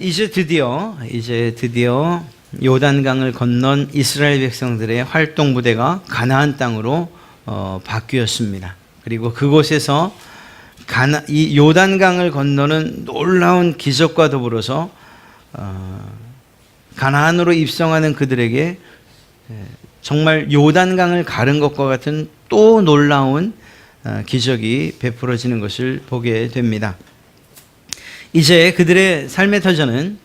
이제 드디어 요단강을 건넌 이스라엘 백성들의 활동 부대가 가나안 땅으로 바뀌었습니다. 그리고 그곳에서 이 요단강을 건너는 놀라운 기적과 더불어서 가나안으로 입성하는 그들에게 정말 요단강을 가른 것과 같은 또 놀라운 기적이 베풀어지는 것을 보게 됩니다. 이제 그들의 삶의 터전은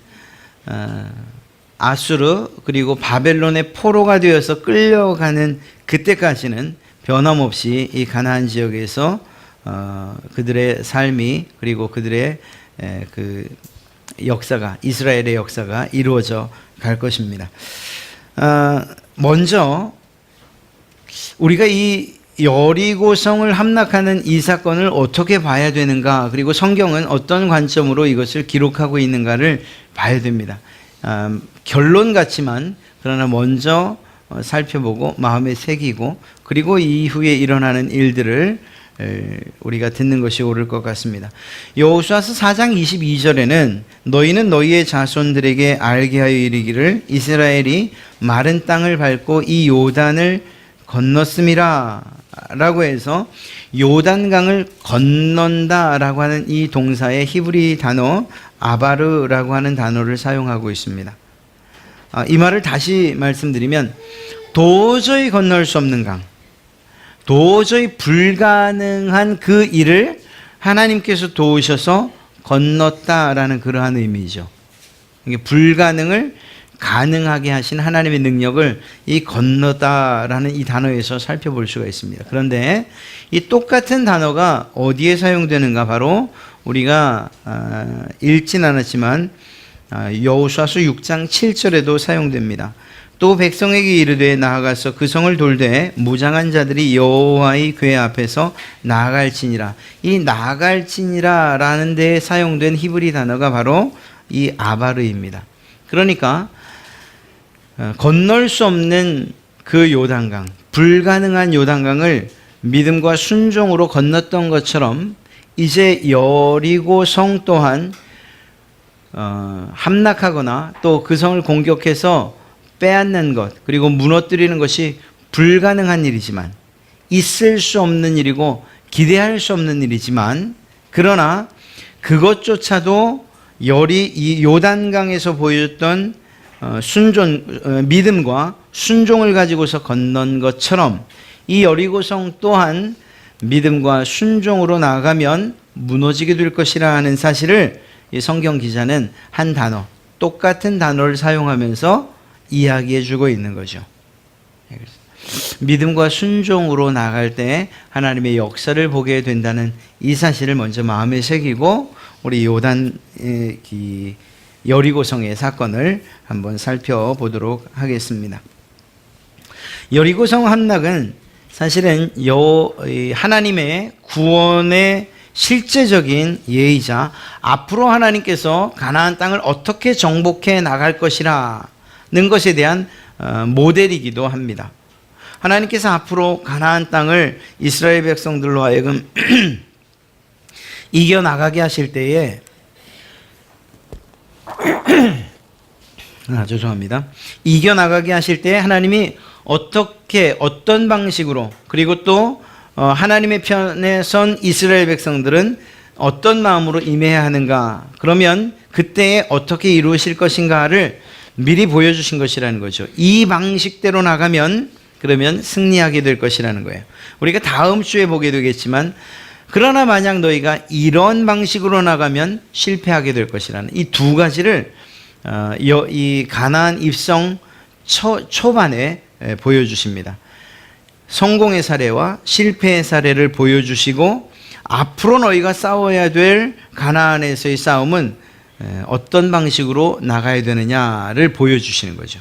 아수르 그리고 바벨론의 포로가 되어서 끌려가는 그때까지는 변함없이 이 가나안 지역에서 그들의 삶이 그리고 그들의 그 역사가 이스라엘의 역사가 이루어져 갈 것입니다. 먼저 우리가 이 여리고성을 함락하는 이 사건을 어떻게 봐야 되는가, 그리고 성경은 어떤 관점으로 이것을 기록하고 있는가를 봐야 됩니다. 결론 같지만 그러나 먼저 살펴보고 마음에 새기고 그리고 이후에 일어나는 일들을 우리가 듣는 것이 옳을 것 같습니다. 여호수아서 4장 22절에는 너희는 너희의 자손들에게 알게 하여 이르기를 이스라엘이 마른 땅을 밟고 이 요단을 건넜음이라 라고 해서 요단강을 건넌다 라고 하는 이 동사의 히브리 단어 아바르라고 하는 단어를 사용하고 있습니다. 이 말을 다시 말씀드리면 도저히 건널 수 없는 강, 도저히 불가능한 그 일을 하나님께서 도우셔서 건넜다라는 그러한 의미죠. 이게 불가능을 가능하게 하신 하나님의 능력을 이 건너다라는 이 단어에서 살펴볼 수가 있습니다. 그런데 이 똑같은 단어가 어디에 사용되는가, 바로 우리가 읽진 않았지만 여호수아서 6장 7절에도 사용됩니다. 또 백성에게 이르되 나아가서 그 성을 돌되 무장한 자들이 여호와의 궤 앞에서 나아갈지니라. 이 나아갈지니라 라는 데에 사용된 히브리 단어가 바로 이 아바르입니다. 그러니까 건널 수 없는 그 요단강, 불가능한 요단강을 믿음과 순종으로 건넜던 것처럼 이제 여리고 성 또한 함락하거나 또 그 성을 공격해서 빼앗는 것, 그리고 무너뜨리는 것이 불가능한 일이지만, 있을 수 없는 일이고 기대할 수 없는 일이지만, 그러나 그것조차도 이 요단강에서 보여줬던 믿음과 순종을 가지고서 건넌 것처럼 이 여리고성 또한 믿음과 순종으로 나아가면 무너지게 될 것이라 하는 사실을 이 성경 기자는 한 단어, 똑같은 단어를 사용하면서 이야기해 주고 있는 거죠. 믿음과 순종으로 나아갈 때 하나님의 역사를 보게 된다는 이 사실을 먼저 마음에 새기고 우리 여리고성의 사건을 한번 살펴보도록 하겠습니다. 여리고성 함락은 사실은 하나님의 구원의 실제적인 예이자 앞으로 하나님께서 가나안 땅을 어떻게 정복해 나갈 것이라는 것에 대한 모델이기도 합니다. 하나님께서 앞으로 가나안 땅을 이스라엘 백성들로 하여금 이겨나가게 하실 때에 죄송합니다. 이겨나가게 하실 때 하나님이 어떤 방식으로, 그리고 또 하나님의 편에 선 이스라엘 백성들은 어떤 마음으로 임해야 하는가, 그러면 그때에 어떻게 이루실 것인가를 미리 보여주신 것이라는 거죠. 이 방식대로 나가면 그러면 승리하게 될 것이라는 거예요. 우리가 다음 주에 보게 되겠지만, 그러나 만약 너희가 이런 방식으로 나가면 실패하게 될 것이라는 이 두 가지를 이 가나안 입성 초반에 보여주십니다. 성공의 사례와 실패의 사례를 보여주시고, 앞으로 너희가 싸워야 될 가나안에서의 싸움은 어떤 방식으로 나가야 되느냐를 보여주시는 거죠.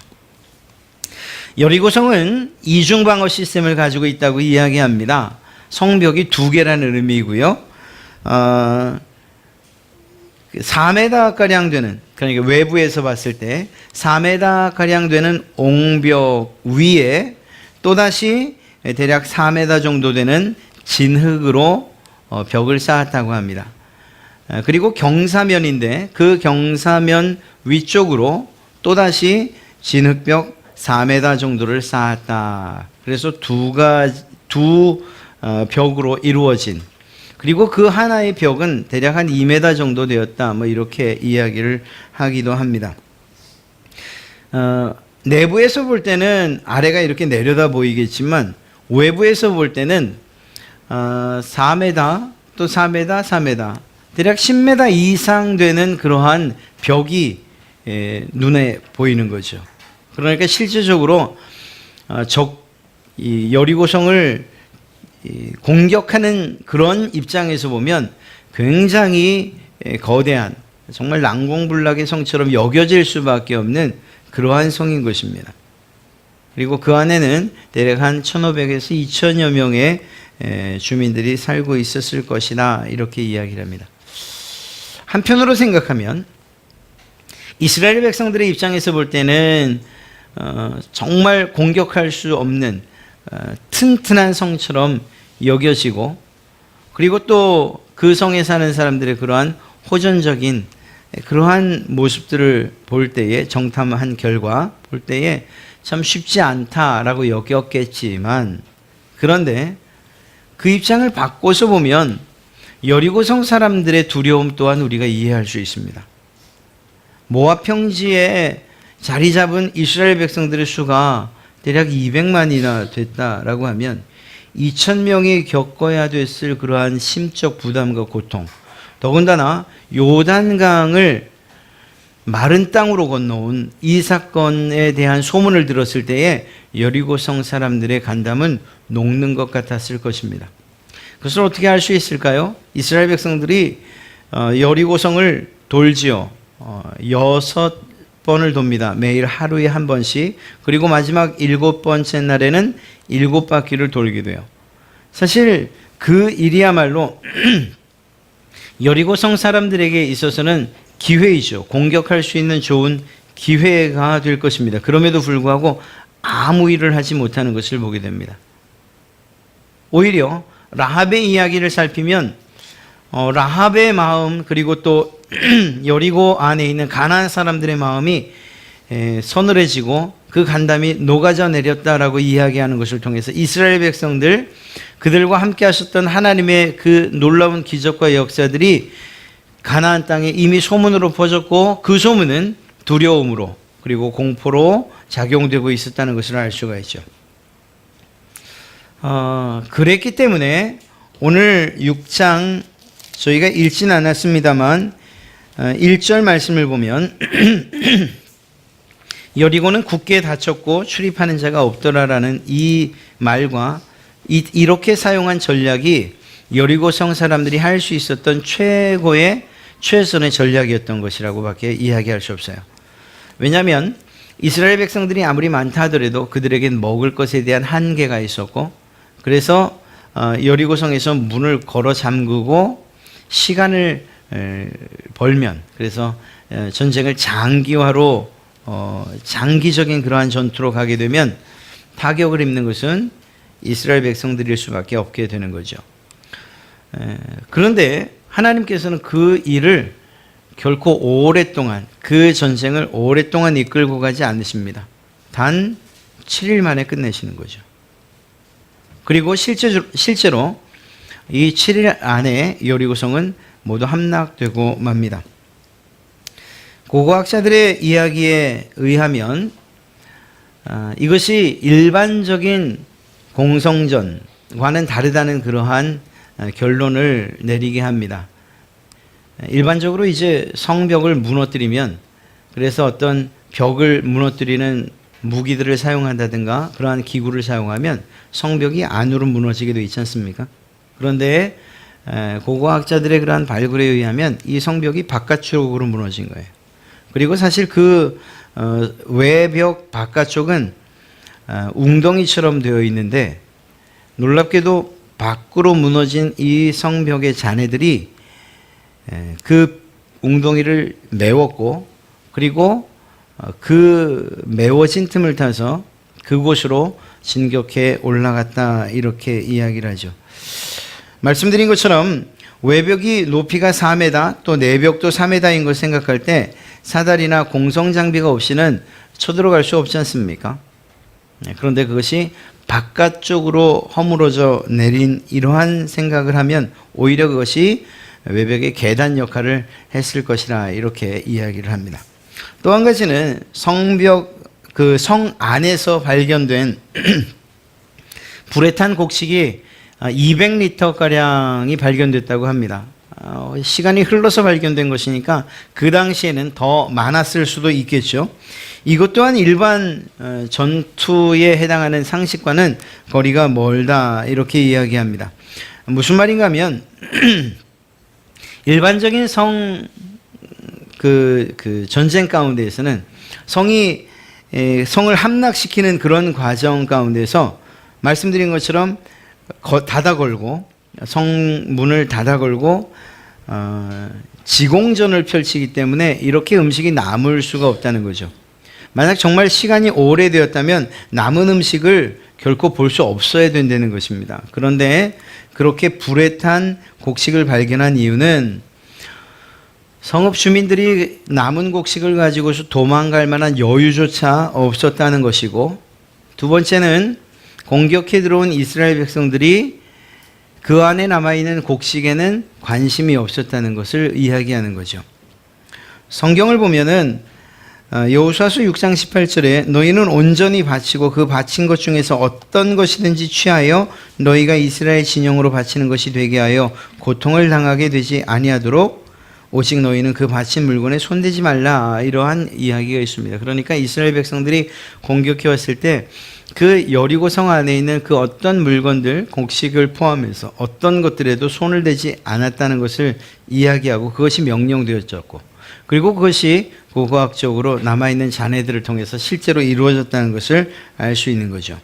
여리고성은 이중방어 시스템을 가지고 있다고 이야기합니다. 성벽이 2개라는 의미이고요. 4m가량 되는, 그러니까 외부에서 봤을 때 4m가량 되는 옹벽 위에 또다시 대략 4m 정도 되는 진흙으로 벽을 쌓았다고 합니다. 그리고 경사면인데 그 경사면 위쪽으로 또다시 진흙벽 4m 정도를 쌓았다. 그래서 두 벽으로 이루어진, 그리고 그 하나의 벽은 대략 한 2m 정도 되었다. 뭐 이렇게 이야기를 하기도 합니다. 내부에서 볼 때는 아래가 이렇게 내려다 보이겠지만 외부에서 볼 때는 4m 또 4m, 4m 대략 10m 이상 되는 그러한 벽이 눈에 보이는 거죠. 그러니까 실질적으로 이 여리고성을 공격하는 그런 입장에서 보면 굉장히 거대한, 정말 난공불락의 성처럼 여겨질 수밖에 없는 그러한 성인 것입니다. 그리고 그 안에는 대략 한 1,500에서 2,000여 명의 주민들이 살고 있었을 것이다, 이렇게 이야기를 합니다. 한편으로 생각하면 이스라엘 백성들의 입장에서 볼 때는 정말 공격할 수 없는 튼튼한 성처럼 여겨지고, 그리고 또 그 성에 사는 사람들의 그러한 호전적인 그러한 모습들을 볼 때에, 정탐한 결과 볼 때에 참 쉽지 않다라고 여겼겠지만, 그런데 그 입장을 바꿔서 보면 여리고성 사람들의 두려움 또한 우리가 이해할 수 있습니다. 모압 평지에 자리 잡은 이스라엘 백성들의 수가 대략 200만이나 됐다라고 하면 2,000명이 겪어야 됐을 그러한 심적 부담과 고통, 더군다나 요단강을 마른 땅으로 건너온 이 사건에 대한 소문을 들었을 때에 여리고성 사람들의 간담은 녹는 것 같았을 것입니다. 그것을 어떻게 할 수 있을까요? 이스라엘 백성들이 여리고성을 돌지요. 6번을 돕니다. 매일 하루에 한 번씩. 그리고 마지막 7번째 날에는 7바퀴를 돌게 돼요. 사실 그 일이야말로 여리고성 사람들에게 있어서는 기회이죠. 공격할 수 있는 좋은 기회가 될 것입니다. 그럼에도 불구하고 아무 일을 하지 못하는 것을 보게 됩니다. 오히려 라합의 이야기를 살피면 라합의 마음, 그리고 또 여리고 안에 있는 가나안 사람들의 마음이 서늘해지고 그 간담이 녹아져 내렸다라고 이야기하는 것을 통해서 이스라엘 백성들, 그들과 함께 하셨던 하나님의 그 놀라운 기적과 역사들이 가나안 땅에 이미 소문으로 퍼졌고, 그 소문은 두려움으로 그리고 공포로 작용되고 있었다는 것을 알 수가 있죠. 그랬기 때문에 오늘 6장 저희가 읽진 않았습니다만 1절 말씀을 보면 여리고는 굳게 닫혔고 출입하는 자가 없더라라는 이 말과 이렇게 사용한 전략이 여리고성 사람들이 할 수 있었던 최선의 전략이었던 것이라고 밖에 이야기할 수 없어요. 왜냐하면 이스라엘 백성들이 아무리 많다 하더라도 그들에겐 먹을 것에 대한 한계가 있었고, 그래서 여리고성에서 문을 걸어 잠그고 시간을 벌면, 그래서 전쟁을 장기화로 장기적인 그러한 전투로 가게 되면 타격을 입는 것은 이스라엘 백성들일 수밖에 없게 되는 거죠. 그런데 하나님께서는 그 일을 결코 오랫동안, 그 전쟁을 오랫동안 이끌고 가지 않으십니다. 단 7일 만에 끝내시는 거죠. 그리고 실제로 이 7일 안에 여리고성은 모두 함락되고 맙니다. 고고학자들의 이야기에 의하면 이것이 일반적인 공성전과는 다르다는 그러한 결론을 내리게 합니다. 일반적으로 이제 성벽을 무너뜨리면, 그래서 어떤 벽을 무너뜨리는 무기들을 사용한다든가 그러한 기구를 사용하면 성벽이 안으로 무너지게 되어 있지 않습니까? 그런데 고고학자들의 그러한 발굴에 의하면 이 성벽이 바깥쪽으로 무너진 거예요. 그리고 사실 그 외벽 바깥쪽은 웅덩이처럼 되어 있는데, 놀랍게도 밖으로 무너진 이 성벽의 잔해들이 그 웅덩이를 메웠고, 그리고 그 메워진 틈을 타서 그곳으로 진격해 올라갔다, 이렇게 이야기를 하죠. 말씀드린 것처럼 외벽이 높이가 4m 또 내벽도 4m인 걸 생각할 때 사다리나 공성 장비가 없이는 쳐들어갈 수 없지 않습니까? 그런데 그것이 바깥쪽으로 허물어져 내린 이러한 생각을 하면 오히려 그것이 외벽의 계단 역할을 했을 것이라 이렇게 이야기를 합니다. 또 한 가지는 성벽 그 성 안에서 발견된 불에 탄 곡식이 200리터가량이 발견됐다고 합니다. 시간이 흘러서 발견된 것이니까 그 당시에는 더 많았을 수도 있겠죠. 이것 또한 일반 전투에 해당하는 상식과는 거리가 멀다 이렇게 이야기합니다. 무슨 말인가 하면 일반적인 전쟁 가운데에서는 성을 함락시키는 그런 과정 가운데서 말씀드린 것처럼 닫아 걸고 성문을 닫아 걸고 지공전을 펼치기 때문에 이렇게 음식이 남을 수가 없다는 거죠. 만약 정말 시간이 오래되었다면 남은 음식을 결코 볼 수 없어야 된다는 것입니다. 그런데 그렇게 불에 탄 곡식을 발견한 이유는 성읍 주민들이 남은 곡식을 가지고서 도망갈 만한 여유조차 없었다는 것이고, 두 번째는 공격해 들어온 이스라엘 백성들이 그 안에 남아있는 곡식에는 관심이 없었다는 것을 이야기하는 거죠. 성경을 보면은 여호수아서 6장 18절에 너희는 온전히 바치고 그 바친 것 중에서 어떤 것이든지 취하여 너희가 이스라엘 진영으로 바치는 것이 되게 하여 고통을 당하게 되지 아니하도록 오직 너희는 그 바친 물건에 손대지 말라, 이러한 이야기가 있습니다. 그러니까 이스라엘 백성들이 공격해 왔을 때 그 여리고성 안에 있는 그 어떤 물건들, 곡식을 포함해서 어떤 것들에도 손을 대지 않았다는 것을 이야기하고 그것이 명령되었었고, 그리고 그것이 고고학적으로 남아있는 잔해들을 통해서 실제로 이루어졌다는 것을 알 수 있는 거죠.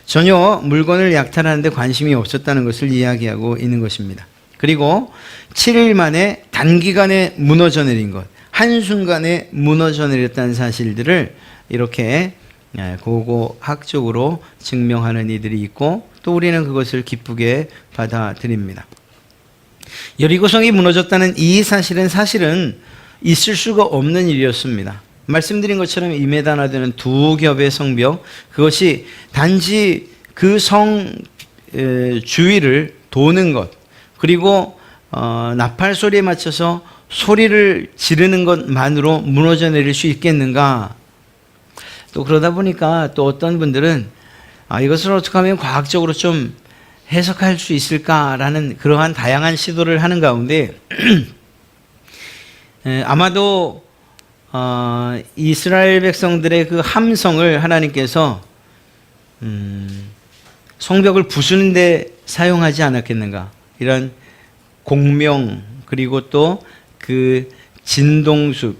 전혀 물건을 약탈하는 데 관심이 없었다는 것을 이야기하고 있는 것입니다. 그리고 7일 만에 단기간에 무너져 내린 것, 한순간에 무너져 내렸다는 사실들을 이렇게 고고학적으로 증명하는 이들이 있고, 또 우리는 그것을 기쁘게 받아들입니다. 여리고성이 무너졌다는 이 사실은 있을 수가 없는 일이었습니다. 말씀드린 것처럼 2m나 되는 두 겹의 성벽, 그것이 단지 그 성 주위를 도는 것, 그리고 나팔 소리에 맞춰서 소리를 지르는 것만으로 무너져 내릴 수 있겠는가? 또 그러다 보니까 또 어떤 분들은 이것을 어떻게 하면 과학적으로 좀 해석할 수 있을까라는 그러한 다양한 시도를 하는 가운데 아마도 이스라엘 백성들의 그 함성을 하나님께서 성벽을 부수는 데 사용하지 않았겠는가, 이런 공명, 그리고 또 그 진동수,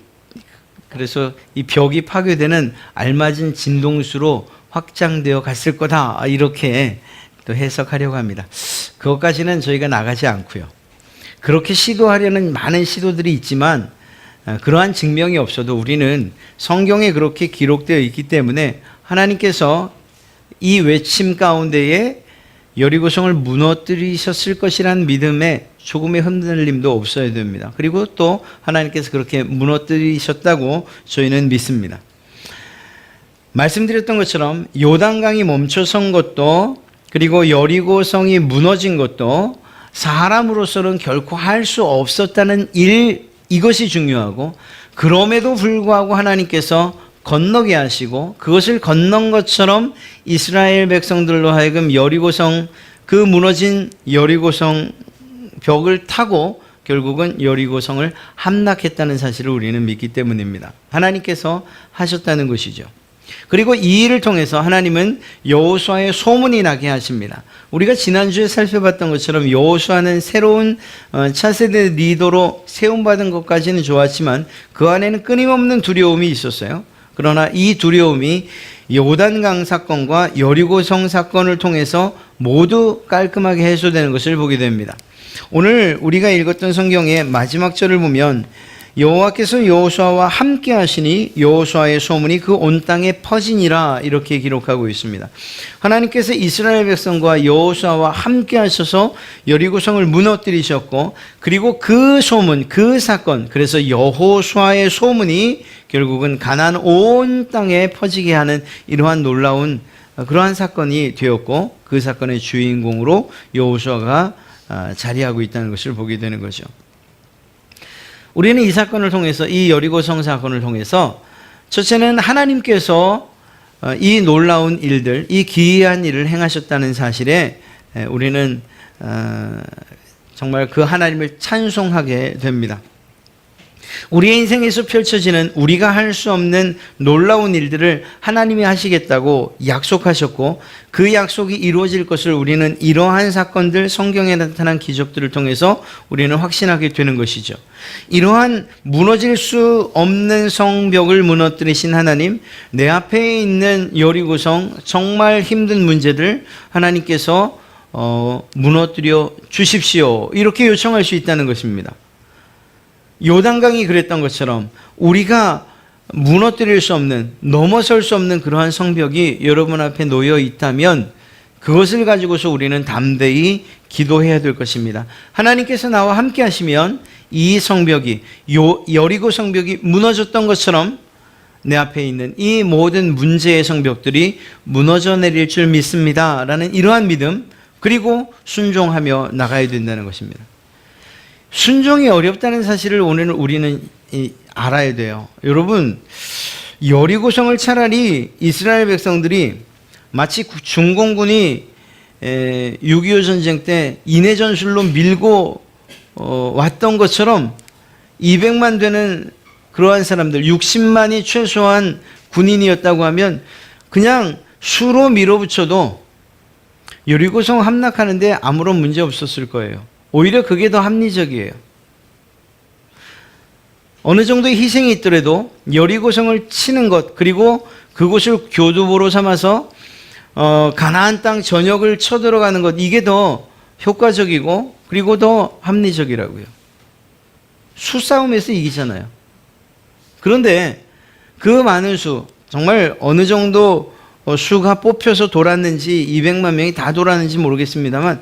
그래서 이 벽이 파괴되는 알맞은 진동수로 확장되어 갔을 거다, 이렇게 또 해석하려고 합니다. 그것까지는 저희가 나가지 않고요. 그렇게 시도하려는 많은 시도들이 있지만 그러한 증명이 없어도 우리는 성경에 그렇게 기록되어 있기 때문에 하나님께서 이 외침 가운데에 여리고성을 무너뜨리셨을 것이라는 믿음에 조금의 흔들림도 없어야 됩니다. 그리고 또 하나님께서 그렇게 무너뜨리셨다고 저희는 믿습니다. 말씀드렸던 것처럼 요단강이 멈춰선 것도, 그리고 여리고성이 무너진 것도 사람으로서는 결코 할 수 없었다는 일, 이것이 중요하고, 그럼에도 불구하고 하나님께서 건너게 하시고 그것을 건넌 것처럼 이스라엘 백성들로 하여금 여리고성, 그 무너진 여리고성 벽을 타고 결국은 여리고성을 함락했다는 사실을 우리는 믿기 때문입니다. 하나님께서 하셨다는 것이죠. 그리고 이 일을 통해서 하나님은 여호수아의 소문이 나게 하십니다. 우리가 지난주에 살펴봤던 것처럼 여호수아는 새로운 차세대 리더로 세움받은 것까지는 좋았지만 그 안에는 끊임없는 두려움이 있었어요. 그러나 이 두려움이 요단강 사건과 여리고성 사건을 통해서 모두 깔끔하게 해소되는 것을 보게 됩니다. 오늘 우리가 읽었던 성경의 마지막 절을 보면 여호와께서 여호수아와 함께 하시니 여호수아의 소문이 그 온 땅에 퍼지니라, 이렇게 기록하고 있습니다. 하나님께서 이스라엘 백성과 여호수아와 함께 하셔서 여리고성을 무너뜨리셨고, 그리고 그 소문, 그 사건, 그래서 여호수아의 소문이 결국은 가나안 온 땅에 퍼지게 하는 이러한 놀라운 그러한 사건이 되었고, 그 사건의 주인공으로 여호수아가 자리하고 있다는 것을 보게 되는 거죠. 우리는 이 사건을 통해서, 이 여리고성 사건을 통해서, 첫째는 하나님께서 이 놀라운 일들, 이 기이한 일을 행하셨다는 사실에 우리는 정말 그 하나님을 찬송하게 됩니다. 우리의 인생에서 펼쳐지는 우리가 할 수 없는 놀라운 일들을 하나님이 하시겠다고 약속하셨고, 그 약속이 이루어질 것을 우리는 이러한 사건들, 성경에 나타난 기적들을 통해서 우리는 확신하게 되는 것이죠. 이러한 무너질 수 없는 성벽을 무너뜨리신 하나님, 내 앞에 있는 여리고성 정말 힘든 문제들 하나님께서 무너뜨려 주십시오, 이렇게 요청할 수 있다는 것입니다. 요단강이 그랬던 것처럼 우리가 무너뜨릴 수 없는, 넘어설 수 없는 그러한 성벽이 여러분 앞에 놓여 있다면 그것을 가지고서 우리는 담대히 기도해야 될 것입니다. 하나님께서 나와 함께 하시면 이 성벽이, 여리고 성벽이 무너졌던 것처럼 내 앞에 있는 이 모든 문제의 성벽들이 무너져 내릴 줄 믿습니다 라는 이러한 믿음, 그리고 순종하며 나가야 된다는 것입니다. 순종이 어렵다는 사실을 오늘 우리는 알아야 돼요. 여러분, 여리고성을 차라리 이스라엘 백성들이 마치 중공군이 6.25 전쟁 때 인해 전술로 밀고 왔던 것처럼 200만 되는 그러한 사람들, 60만이 최소한 군인이었다고 하면 그냥 수로 밀어붙여도 여리고성 함락하는데 아무런 문제 없었을 거예요. 오히려 그게 더 합리적이에요. 어느 정도의 희생이 있더라도 여리고성을 치는 것, 그리고 그곳을 교두보로 삼아서 가나안 땅 전역을 쳐들어가는 것, 이게 더 효과적이고 그리고 더 합리적이라고요. 수싸움에서 이기잖아요. 그런데 그 많은 수, 정말 어느 정도 수가 뽑혀서 돌았는지 200만 명이 다 돌았는지 모르겠습니다만,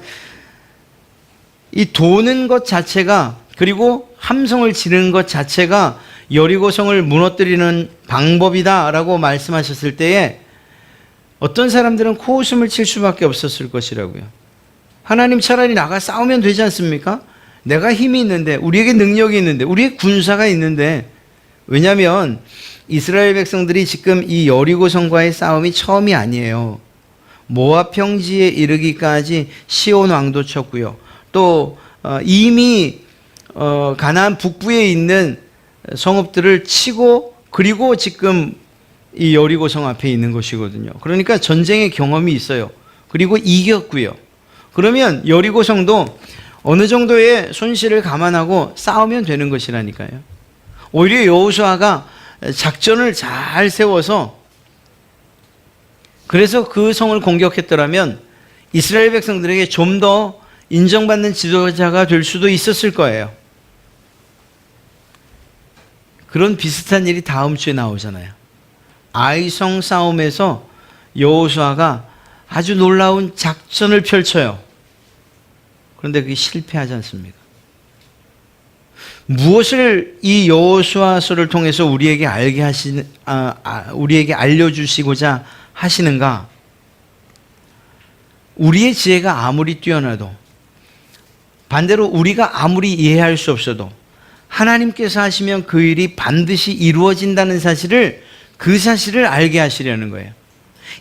이 도는 것 자체가, 그리고 함성을 지르는 것 자체가 여리고성을 무너뜨리는 방법이다라고 말씀하셨을 때에 어떤 사람들은 코웃음을 칠 수밖에 없었을 것이라고요. 하나님, 차라리 나가 싸우면 되지 않습니까? 내가 힘이 있는데, 우리에게 능력이 있는데, 우리의 군사가 있는데. 왜냐하면 이스라엘 백성들이 지금 이 여리고성과의 싸움이 처음이 아니에요. 모압 평지에 이르기까지 시온 왕도 쳤고요. 또 이미 가나안 북부에 있는 성읍들을 치고, 그리고 지금 이 여리고성 앞에 있는 것이거든요. 그러니까 전쟁의 경험이 있어요. 그리고 이겼고요. 그러면 여리고성도 어느 정도의 손실을 감안하고 싸우면 되는 것이라니까요. 오히려 여호수아가 작전을 잘 세워서, 그래서 그 성을 공격했더라면 이스라엘 백성들에게 좀 더 인정받는 지도자가 될 수도 있었을 거예요. 그런 비슷한 일이 다음 주에 나오잖아요. 아이성 싸움에서 여호수아가 아주 놀라운 작전을 펼쳐요. 그런데 그게 실패하지 않습니까? 무엇을 이 여호수아서를 통해서 우리에게 우리에게 알려주시고자 하시는가? 우리의 지혜가 아무리 뛰어나도, 반대로 우리가 아무리 이해할 수 없어도 하나님께서 하시면 그 일이 반드시 이루어진다는 사실을, 그 사실을 알게 하시려는 거예요.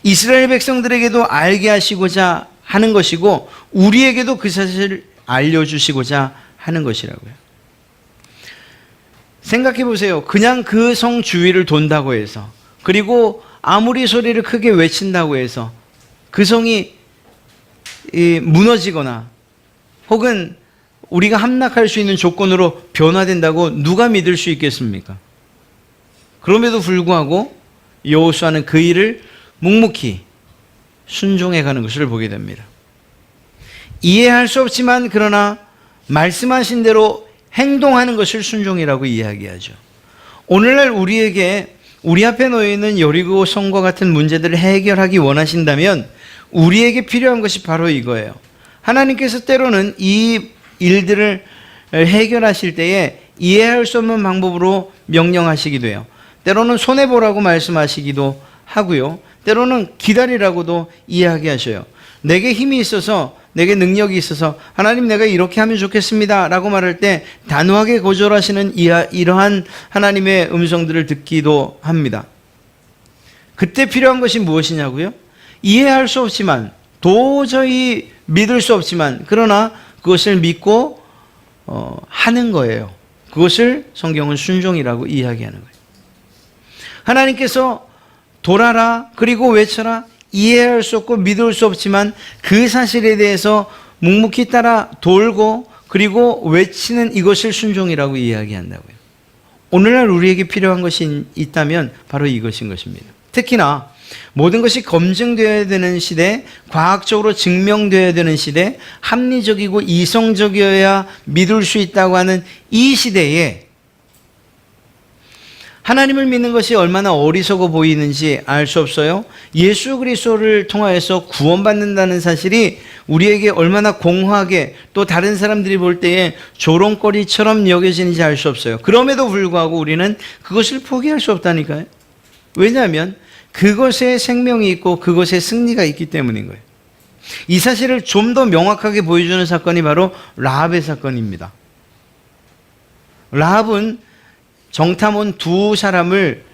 이스라엘 백성들에게도 알게 하시고자 하는 것이고, 우리에게도 그 사실을 알려주시고자 하는 것이라고요. 생각해 보세요. 그냥 그 성 주위를 돈다고 해서, 그리고 아무리 소리를 크게 외친다고 해서 그 성이 무너지거나 혹은 우리가 함락할 수 있는 조건으로 변화된다고 누가 믿을 수 있겠습니까? 그럼에도 불구하고 여호수아는 그 일을 묵묵히 순종해 가는 것을 보게 됩니다. 이해할 수 없지만, 그러나 말씀하신 대로 행동하는 것을 순종이라고 이야기하죠. 오늘날 우리 앞에 놓여 있는 여리고성과 같은 문제들을 해결하기 원하신다면 우리에게 필요한 것이 바로 이거예요. 하나님께서 때로는 이 일들을 해결하실 때에 이해할 수 없는 방법으로 명령하시기도 해요. 때로는 손해보라고 말씀하시기도 하고요. 때로는 기다리라고도 이야기하셔요. 내게 힘이 있어서, 내게 능력이 있어서 하나님 내가 이렇게 하면 좋겠습니다 라고 말할 때 단호하게 거절하시는 이러한 하나님의 음성들을 듣기도 합니다. 그때 필요한 것이 무엇이냐고요? 이해할 수 없지만, 도저히 믿을 수 없지만, 그러나 그것을 믿고 하는 거예요. 그것을 성경은 순종이라고 이야기하는 거예요. 하나님께서 돌아라, 그리고 외쳐라, 이해할 수 없고 믿을 수 없지만 그 사실에 대해서 묵묵히 따라 돌고 그리고 외치는 이것을 순종이라고 이야기한다고요. 오늘날 우리에게 필요한 것이 있다면 바로 이것인 것입니다. 특히나 모든 것이 검증되어야 되는 시대, 과학적으로 증명되어야 되는 시대, 합리적이고 이성적이어야 믿을 수 있다고 하는 이 시대에 하나님을 믿는 것이 얼마나 어리석어 보이는지 알 수 없어요. 예수 그리스도를 통하여서 구원받는다는 사실이 우리에게 얼마나 공허하게 또 다른 사람들이 볼 때에 조롱거리처럼 여겨지는지 알 수 없어요. 그럼에도 불구하고 우리는 그것을 포기할 수 없다니까요. 왜냐하면 그것에 생명이 있고 그것에 승리가 있기 때문인 거예요. 이 사실을 좀 더 명확하게 보여주는 사건이 바로 라합의 사건입니다. 라합은 정탐원 두 사람을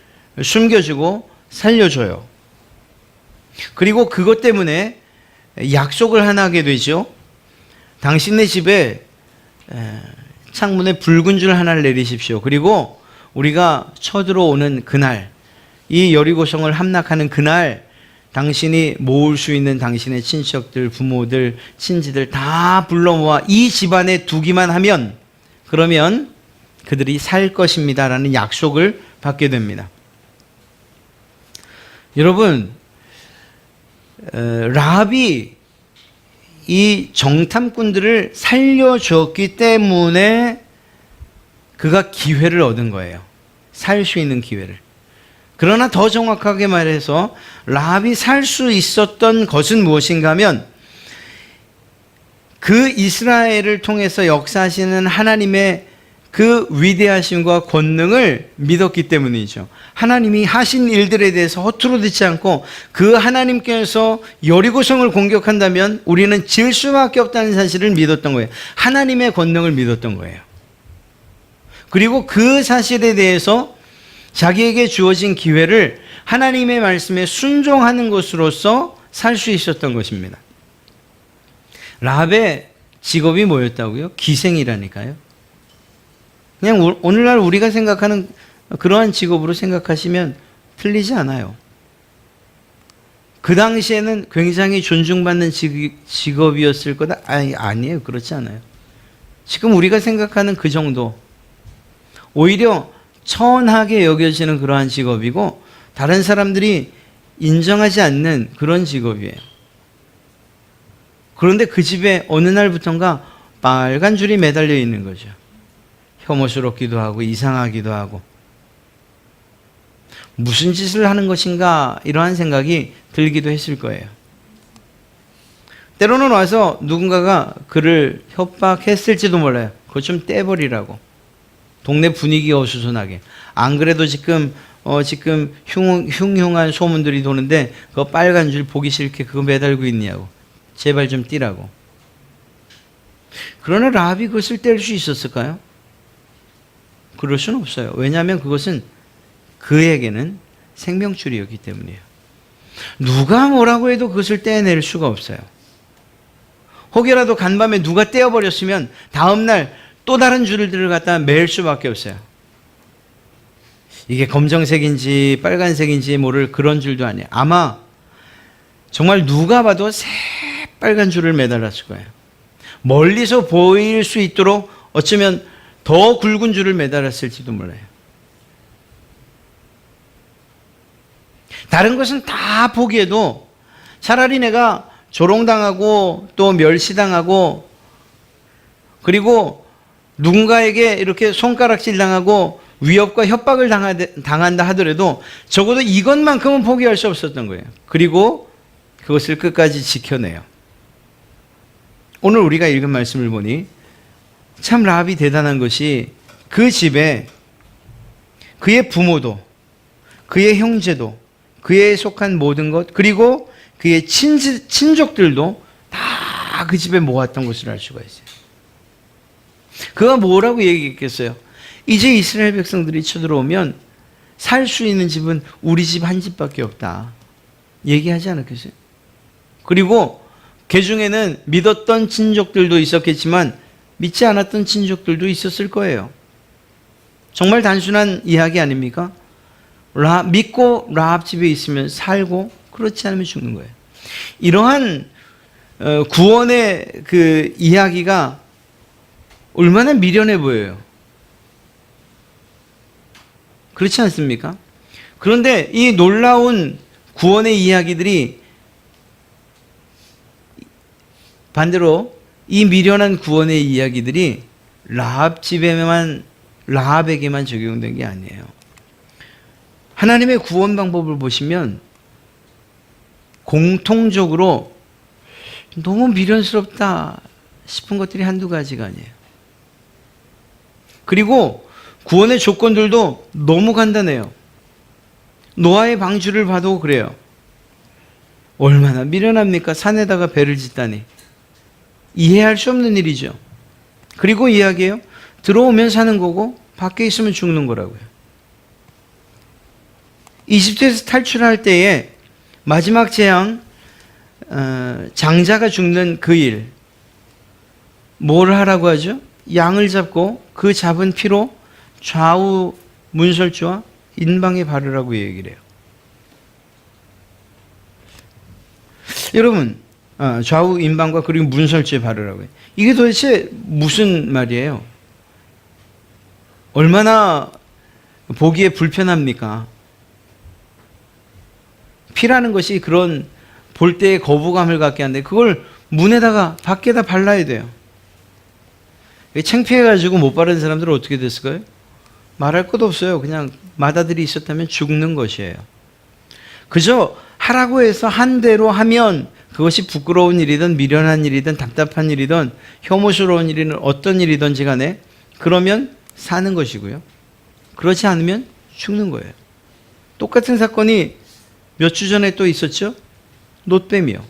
숨겨주고 살려줘요. 그리고 그것 때문에 약속을 하나 하게 되죠. 당신네 집에 창문에 붉은 줄 하나를 내리십시오. 그리고 우리가 쳐들어오는 그날, 이 여리고성을 함락하는 그날 당신이 모을 수 있는 당신의 친척들, 부모들, 친지들 다 불러 모아 이 집안에 두기만 하면 그러면 그들이 살 것입니다라는 약속을 받게 됩니다. 여러분, 라합이 이 정탐꾼들을 살려줬기 때문에 그가 기회를 얻은 거예요. 살 수 있는 기회를. 그러나 더 정확하게 말해서 라합이 살 수 있었던 것은 무엇인가 하면 그 이스라엘을 통해서 역사하시는 하나님의 그 위대하심과 권능을 믿었기 때문이죠. 하나님이 하신 일들에 대해서 허투루 듣지 않고 그 하나님께서 여리고성을 공격한다면 우리는 질 수밖에 없다는 사실을 믿었던 거예요. 하나님의 권능을 믿었던 거예요. 그리고 그 사실에 대해서 자기에게 주어진 기회를 하나님의 말씀에 순종하는 것으로서 살 수 있었던 것입니다. 라합의 직업이 뭐였다고요? 기생이라니까요. 그냥 오늘날 우리가 생각하는 그러한 직업으로 생각하시면 틀리지 않아요. 그 당시에는 굉장히 존중받는 직업이었을 거다? 아니에요. 그렇지 않아요. 지금 우리가 생각하는 그 정도. 오히려 천하게 여겨지는 그러한 직업이고 다른 사람들이 인정하지 않는 그런 직업이에요. 그런데 그 집에 어느 날부턴가 빨간 줄이 매달려 있는 거죠. 혐오스럽기도 하고 이상하기도 하고 무슨 짓을 하는 것인가 이러한 생각이 들기도 했을 거예요. 때로는 와서 누군가가 그를 협박했을지도 몰라요. 그거 좀 떼버리라고. 동네 분위기 어수선하게. 안 그래도 지금 흉흉한 소문들이 도는데 그거 빨간 줄 보기 싫게 그거 매달고 있냐고. 제발 좀 띄라고. 그러나 라합이 그것을 뗄 수 있었을까요? 그럴 수는 없어요. 왜냐하면 그것은 그에게는 생명줄이었기 때문이에요. 누가 뭐라고 해도 그것을 떼낼 수가 없어요. 혹여라도 간밤에 누가 떼어버렸으면 다음날 또 다른 줄을 갖다 맬 수밖에 없어요. 이게 검정색인지 빨간색인지 모를 그런 줄도 아니에요. 아마 정말 누가 봐도 새빨간 줄을 매달았을 거예요. 멀리서 보일 수 있도록 어쩌면 더 굵은 줄을 매달았을지도 몰라요. 다른 것은 다 포기해도 차라리 내가 조롱당하고 또 멸시당하고 그리고 누군가에게 이렇게 손가락질 당하고 위협과 협박을 당한다 하더라도 적어도 이것만큼은 포기할 수 없었던 거예요. 그리고 그것을 끝까지 지켜내요. 오늘 우리가 읽은 말씀을 보니 참 라합이 대단한 것이 그 집에 그의 부모도 그의 형제도 그에 속한 모든 것 그리고 그의 친족들도 다 그 집에 모았던 것을 알 수가 있어요. 그가 뭐라고 얘기했겠어요? 이제 이스라엘 백성들이 쳐들어오면 살 수 있는 집은 우리 집 한 집밖에 없다. 얘기하지 않았겠어요? 그리고 그 중에는 믿었던 친족들도 있었겠지만 믿지 않았던 친족들도 있었을 거예요. 정말 단순한 이야기 아닙니까? 믿고 라합 집에 있으면 살고 그렇지 않으면 죽는 거예요. 이러한 구원의 그 이야기가 얼마나 미련해 보여요. 그렇지 않습니까? 그런데 이 놀라운 구원의 이야기들이 반대로 이 미련한 구원의 이야기들이 라합에게만 적용된 게 아니에요. 하나님의 구원 방법을 보시면 공통적으로 너무 미련스럽다 싶은 것들이 한두 가지가 아니에요. 그리고 구원의 조건들도 너무 간단해요. 노아의 방주를 봐도 그래요. 얼마나 미련합니까? 산에다가 배를 짓다니. 이해할 수 없는 일이죠. 그리고 이야기해요. 들어오면 사는 거고 밖에 있으면 죽는 거라고요. 이집트에서 탈출할 때에 마지막 재앙 장자가 죽는 그 일, 뭘 하라고 하죠? 양을 잡고 그 잡은 피로 좌우 문설주와 인방에 바르라고 얘기를 해요. 여러분, 좌우 인방과 그리고 문설주에 바르라고 해요. 이게 도대체 무슨 말이에요? 얼마나 보기에 불편합니까? 피라는 것이 그런 볼 때의 거부감을 갖게 하는데 그걸 문에다가 밖에다 발라야 돼요. 창피해가지고 못 바르는 사람들은 어떻게 됐을까요? 말할 것도 없어요. 그냥 마다들이 있었다면 죽는 것이에요. 그저 하라고 해서 한 대로 하면 그것이 부끄러운 일이든 미련한 일이든 답답한 일이든 혐오스러운 일이든 어떤 일이든지 간에 그러면 사는 것이고요. 그렇지 않으면 죽는 거예요. 똑같은 사건이 몇 주 전에 또 있었죠? 놋뱀이요.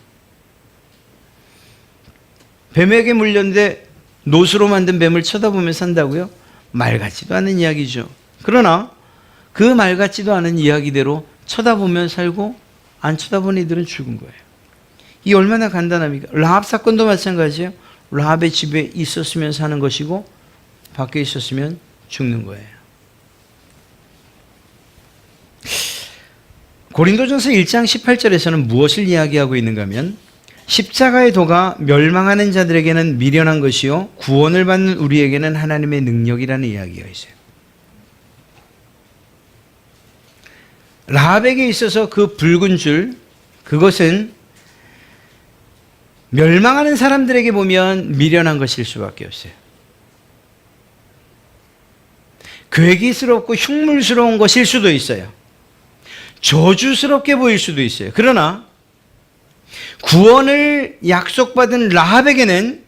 뱀에게 물렸는데 놋으로 만든 뱀을 쳐다보며 산다고요? 말 같지도 않은 이야기죠. 그러나 그 말 같지도 않은 이야기대로 쳐다보면 살고 안 쳐다보는 이들은 죽은 거예요. 이 얼마나 간단합니까? 라합 사건도 마찬가지예요. 라합의 집에 있었으면 사는 것이고 밖에 있었으면 죽는 거예요. 고린도전서 1장 18절에서는 무엇을 이야기하고 있는가 하면 십자가의 도가 멸망하는 자들에게는 미련한 것이요 구원을 받는 우리에게는 하나님의 능력이라는 이야기가 있어요. 라합에게 있어서 그 붉은 줄, 그것은 멸망하는 사람들에게 보면 미련한 것일 수밖에 없어요. 괴기스럽고 흉물스러운 것일 수도 있어요. 저주스럽게 보일 수도 있어요. 그러나 구원을 약속받은 라합에게는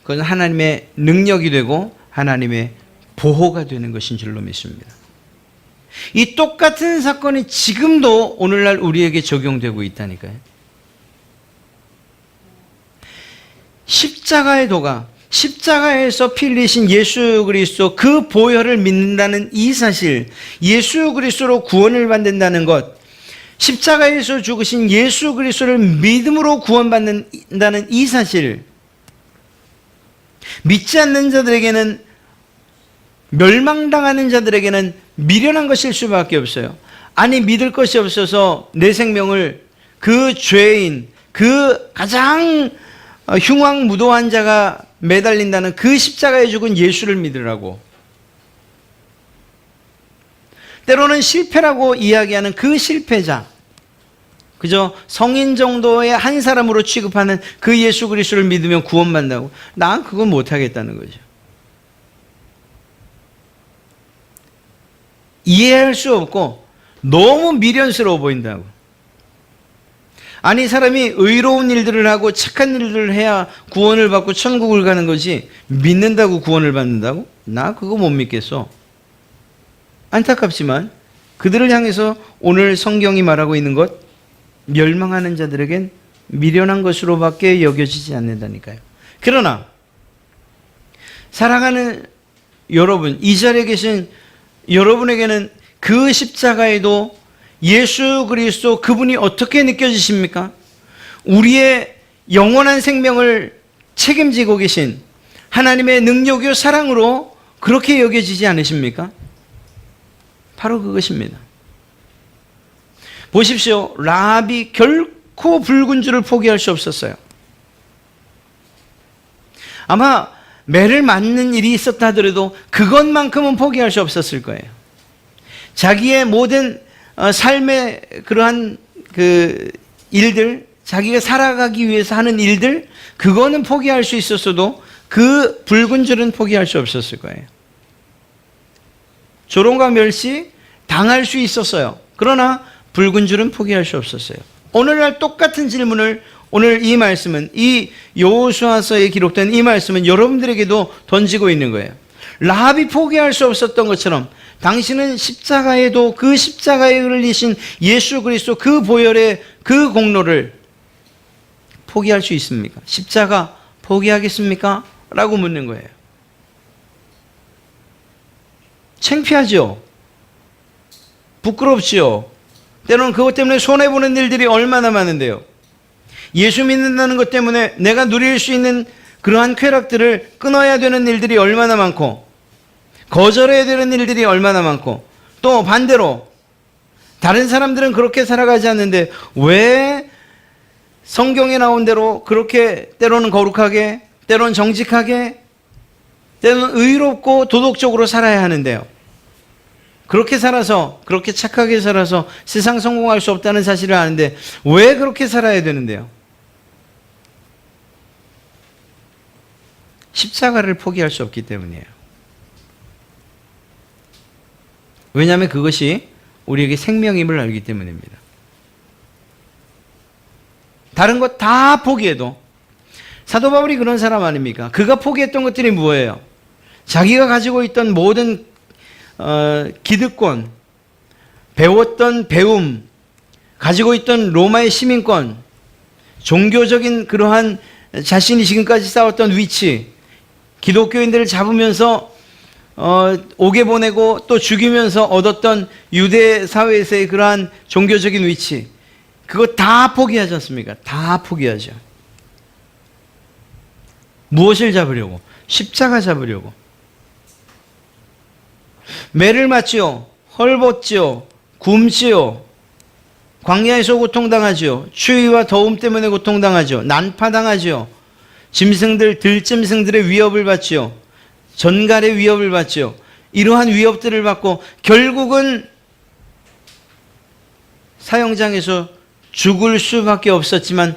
그건 하나님의 능력이 되고 하나님의 보호가 되는 것인 줄로 믿습니다. 이 똑같은 사건이 지금도 오늘날 우리에게 적용되고 있다니까요. 십자가의 도가, 십자가에서 피 흘리신 예수 그리스도 그 보혈을 믿는다는 이 사실, 예수 그리스도로 구원을 받는다는 것, 십자가에서 죽으신 예수 그리스도를 믿음으로 구원받는다는 이 사실, 믿지 않는 자들에게는, 멸망당하는 자들에게는 미련한 것일 수밖에 없어요. 아니, 믿을 것이 없어서 내 생명을 그 죄인, 그 가장 흉악무도한 자가 매달린다는 그 십자가에 죽은 예수를 믿으라고, 때로는 실패라고 이야기하는 그 실패자, 그저 성인 정도의 한 사람으로 취급하는 그 예수 그리스도를 믿으면 구원받는다고, 난 그건 못하겠다는 거죠. 이해할 수 없고 너무 미련스러워 보인다고. 아니, 사람이 의로운 일들을 하고 착한 일들을 해야 구원을 받고 천국을 가는 거지, 믿는다고 구원을 받는다고? 나 그거 못 믿겠어. 안타깝지만 그들을 향해서 오늘 성경이 말하고 있는 것, 멸망하는 자들에겐 미련한 것으로밖에 여겨지지 않는다니까요. 그러나 사랑하는 여러분, 이 자리에 계신 여러분에게는 그 십자가에도 예수 그리스도 그분이 어떻게 느껴지십니까? 우리의 영원한 생명을 책임지고 계신 하나님의 능력이요 사랑으로 그렇게 여겨지지 않으십니까? 바로 그것입니다. 보십시오. 라합이 결코 붉은 줄을 포기할 수 없었어요. 아마 매를 맞는 일이 있었다 하더라도 그것만큼은 포기할 수 없었을 거예요. 자기의 모든 삶의 그러한 그 일들, 자기가 살아가기 위해서 하는 일들, 그거는 포기할 수 있었어도 그 붉은 줄은 포기할 수 없었을 거예요. 조롱과 멸시 당할 수 있었어요. 그러나 붉은 줄은 포기할 수 없었어요. 오늘날 똑같은 질문을 오늘 이 말씀은, 이 여호수아서에 기록된 이 말씀은 여러분들에게도 던지고 있는 거예요. 라합이 포기할 수 없었던 것처럼 당신은 십자가에도 그 십자가에 흘리신 예수 그리스도 그 보혈의 그 공로를 포기할 수 있습니까? 십자가 포기하겠습니까? 라고 묻는 거예요. 창피하죠? 부끄럽지요? 때로는 그것 때문에 손해보는 일들이 얼마나 많은데요. 예수 믿는다는 것 때문에 내가 누릴 수 있는 그러한 쾌락들을 끊어야 되는 일들이 얼마나 많고, 거절해야 되는 일들이 얼마나 많고, 또 반대로 다른 사람들은 그렇게 살아가지 않는데 왜 성경에 나온 대로 그렇게 때로는 거룩하게, 때로는 정직하게, 때로는 의롭고 도덕적으로 살아야 하는데요. 그렇게 살아서, 그렇게 착하게 살아서 세상 성공할 수 없다는 사실을 아는데 왜 그렇게 살아야 되는데요? 십자가를 포기할 수 없기 때문이에요. 왜냐하면 그것이 우리에게 생명임을 알기 때문입니다. 다른 것 다 포기해도, 사도 바울이 그런 사람 아닙니까? 그가 포기했던 것들이 뭐예요? 자기가 가지고 있던 모든 기득권, 배웠던 배움, 가지고 있던 로마의 시민권, 종교적인 그러한 자신이 지금까지 쌓았던 위치, 기독교인들을 잡으면서 옥에 보내고 또 죽이면서 얻었던 유대 사회에서의 그러한 종교적인 위치, 그거 다 포기하지 않습니까? 다 포기하죠. 무엇을 잡으려고? 십자가 잡으려고. 매를 맞지요, 헐벗지요, 굶지요, 광야에서 고통당하지요, 추위와 더움 때문에 고통당하죠, 난파당하지요, 짐승들, 들짐승들의 위협을 받지요, 전갈의 위협을 받지요. 이러한 위협들을 받고 결국은 사형장에서 죽을 수밖에 없었지만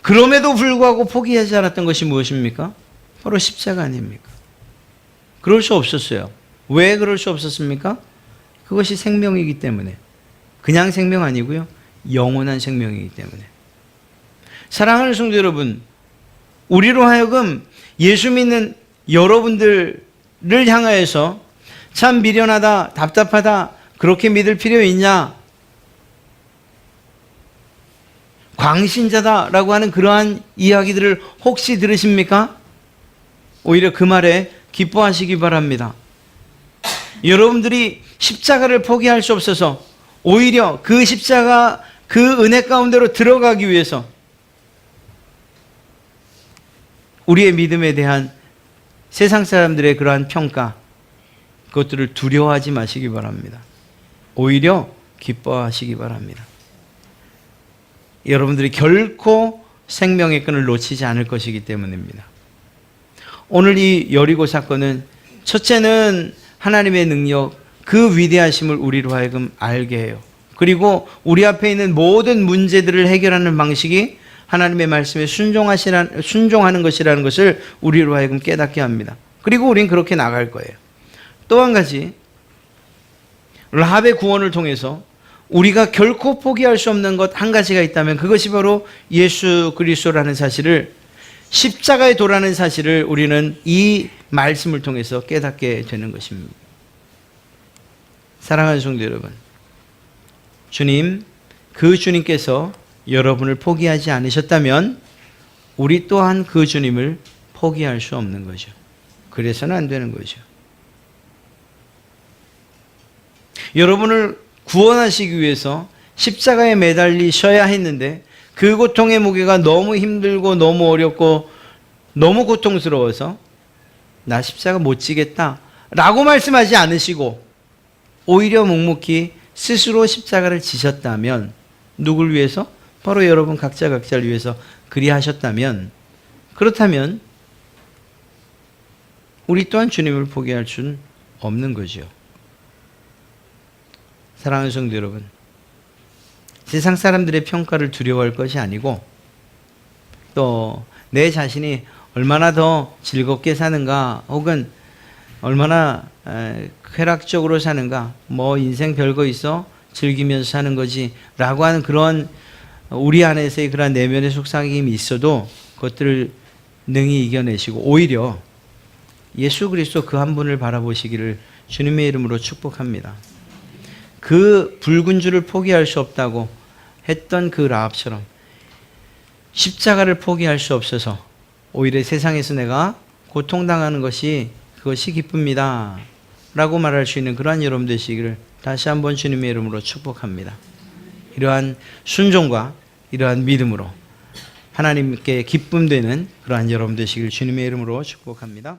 그럼에도 불구하고 포기하지 않았던 것이 무엇입니까? 바로 십자가 아닙니까? 그럴 수 없었어요. 왜 그럴 수 없었습니까? 그것이 생명이기 때문에. 그냥 생명 아니고요, 영원한 생명이기 때문에. 사랑하는 성도 여러분, 우리로 하여금 예수 믿는 여러분들을 향하여서 참 미련하다, 답답하다, 그렇게 믿을 필요 있냐, 광신자다라고 하는 그러한 이야기들을 혹시 들으십니까? 오히려 그 말에 기뻐하시기 바랍니다. 여러분들이 십자가를 포기할 수 없어서 오히려 그 십자가, 그 은혜 가운데로 들어가기 위해서 우리의 믿음에 대한 세상 사람들의 그러한 평가, 그것들을 두려워하지 마시기 바랍니다. 오히려 기뻐하시기 바랍니다. 여러분들이 결코 생명의 끈을 놓치지 않을 것이기 때문입니다. 오늘 이 여리고 사건은 첫째는 하나님의 능력, 그 위대하심을 우리로 하여금 알게 해요. 그리고 우리 앞에 있는 모든 문제들을 해결하는 방식이 하나님의 말씀에 순종하는 것이라는 것을 우리로 하여금 깨닫게 합니다. 그리고 우린 그렇게 나갈 거예요. 또 한 가지, 라합의 구원을 통해서 우리가 결코 포기할 수 없는 것 한 가지가 있다면 그것이 바로 예수 그리스도라는 사실을, 십자가의 도라는 사실을 우리는 이 말씀을 통해서 깨닫게 되는 것입니다. 사랑하는 성도 여러분, 그 주님께서 여러분을 포기하지 않으셨다면 우리 또한 그 주님을 포기할 수 없는 거죠. 그래서는 안 되는 거죠. 여러분을 구원하시기 위해서 십자가에 매달리셔야 했는데 그 고통의 무게가 너무 힘들고 너무 어렵고 너무 고통스러워서 나 십자가 못 지겠다 라고 말씀하지 않으시고 오히려 묵묵히 스스로 십자가를 지셨다면, 누굴 위해서? 바로 여러분 각자를 위해서 그리하셨다면, 그렇다면 우리 또한 주님을 포기할 수는 없는 거죠. 사랑하는 성도 여러분, 세상 사람들의 평가를 두려워할 것이 아니고 또 내 자신이 얼마나 더 즐겁게 사는가, 혹은 얼마나 쾌락적으로 사는가, 뭐 인생 별거 있어 즐기면서 사는 거지 라고 하는 그런 우리 안에서의 그런 내면의 속삭임이 있어도 그것들을 능히 이겨내시고 오히려 예수 그리스도 그 한 분을 바라보시기를 주님의 이름으로 축복합니다. 그 붉은 줄을 포기할 수 없다고 했던 그 라합처럼 십자가를 포기할 수 없어서 오히려 세상에서 내가 고통당하는 것이 그것이 기쁩니다 라고 말할 수 있는 그러한 여러분 되시기를 다시 한번 주님의 이름으로 축복합니다. 이러한 순종과 이러한 믿음으로 하나님께 기쁨 되는 그러한 여러분 되시기를 주님의 이름으로 축복합니다.